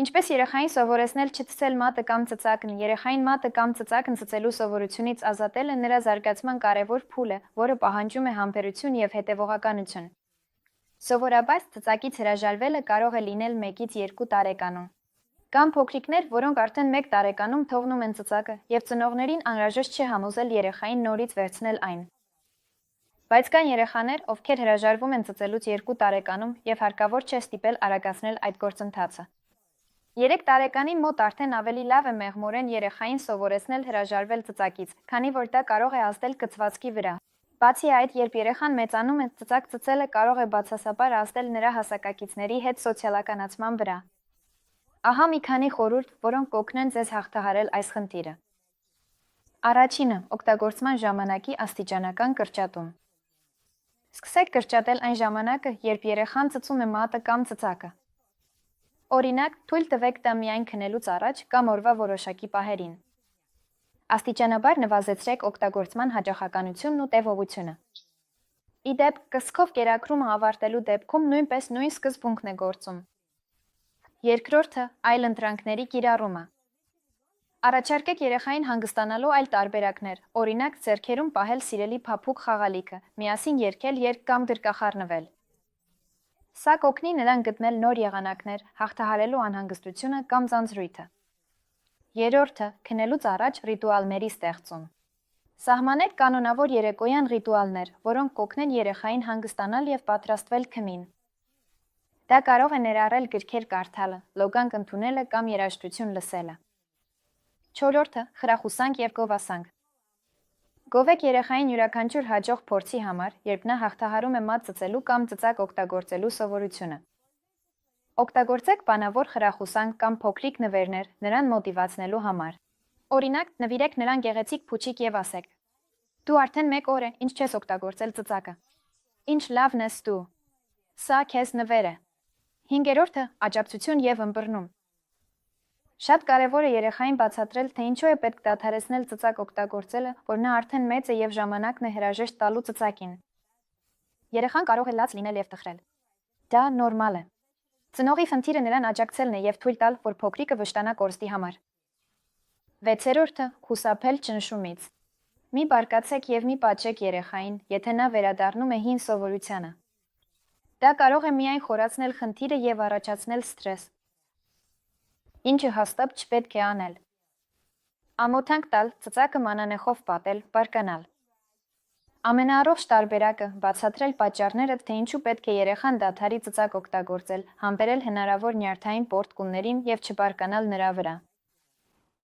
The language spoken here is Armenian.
Ինչպես երեխային սովորեցնել չծծել մատը կամ ծծակն, երեխային մատը կամ ծծակն ծծելու սովորությունից ազատելը նրա զարգացման կարևոր փուլ է, որը պահանջում է համբերություն և հետևողականություն։ Սովորաբար ծծակից հրաժարվելը կարող է լինել 1-ից 2 տարեկանում։ Կան փոքրիկներ, որոնք արդեն 1 տարեկանում թողնում են ծծակը, և ծնողներին անհրաժեշտ չէ համոզել երեխային նորից վերցնել այն։ Բայց կան երեխաներ, ովքեր հրաժարվում են ծծելուց 2 տարեկանում, և հարկավոր չէ ստիպել արագացնել այդ գործընթացը։ 3 տարեկանի մոտ արդեն ավելի լավ է մեղմորեն երեխային սովորեցնել հրաժարվել ծծակից, քանի որ դա կարող է ազդել կցվածքի վրա։ Բացի այդ, երբ երեխան մեծանում է, ծծակ ծծելը կարող է բացասաբար ազդել նրա հասակակիցների հետ սոցիալականացման վրա։ Ահա մի քանի խորհուրդ, որոնք կօգնեն ձեզ հաղթահարել այս խնդիրը։ Առաջինը՝ օգտագործման ժամանակի աստիճանական կրճատում։ Սկսեք կրճատել այն ժամանակը, երբ երեխան ծծում է մատը կամ ծծակը։ Օրինակ, թույլ տվեք դա միայն քնելուց առաջ կամ օրվա որոշակի պահերին։ Աստիճանաբար նվազեցրեք օգտագործման հաճախականությունն ու տևողությունը։ Ի դեպ, կսկով կերակրումը ավարտելու դեպքում նույնպես նույն սկզբունքն է գործում։ Երկրորդը՝ այլընտրանքների կիրառումը։ Առաջարկեք երեխային հանգստանալու այլ տարբերակներ, օրինակ ձեռքերում պահել սիրելի փափուկ խաղալիքը, միասին երգել երգ կամ գրկախառնվել։ Սա կօգնի նրան գտնել նոր եղանակներ, հաղթահարելու անհանգստությունը կամ ձանձրույթը։ Երրորդը՝ քնելուց առաջ ռիտուալների ստեղծում։ Սահմանեք կանոնավոր երեկոյան ռիտուալներ, որոնք կօգնեն երեխային հանգստանալ և պատրաստվել քնին։ Դա կարող է ներառել գրքեր կարդալը, լոգանք ընդունելը կամ երաժշտություն լսելը։ Չորրորդը՝ խրախուսանք և գովասանք։ Գովեք երեխային յուրաքանչյուր հաջող փորձի համար, երբ նա հաղթահարում է մատ ծծելու կամ ծծակ օգտագործելու սովորությունը։ Օգտագործեք բանավոր խրախուսանք կամ փոքրիկ նվերներ նրան մոտիվացնելու համար։ Օրինակ, նվիրեք նրան գեղեցիկ փուչիկ և ասեք. Դու արդեն 1 օր է, ինչ չես օգտագործել ծծակը։ Ինչ լավն ես դու։ Սա քեզ նվեր է։ Հինգերորդը՝ աջակցություն և ըմբռնում։ Շատ կարևոր է երեխային բացատրել, թե ինչու է պետք դադարեցնել ծծակ օգտագործելը, որ նա արդեն մեծ է և ժամանակն է հրաժեշտ տալու ծծակին։ Երեխան կարող է լաց լինել և տխրել։ Դա նորմալ է։ Ծնողի խնդիրը նրան աջակցելն է և թույլ տալ, որ փոքրիկը վշտանա կորստի համար։ 6-րդը՝ խուսափել ճնշումից։ Մի բարկացեք և մի պատժեք երեխային, եթե նա վերադառնում է հին սովորությանը։ Դա կարող է միայն խորացնել խնդիրը և առաջացնել սթրես։ Ինչը հաստատ չպետք է անել։ Ամոթանք տալ, ծծակը մանանեխով պատել, բարկանալ։ Ամենաառողջ տարբերակը՝ բացատրել պատճառները, թե ինչու պետք է երեխան դադարի ծծակ օգտագործել, համբերել հնարավոր նյարդային պոռթկումներին և չբարկանալ նրա վրա։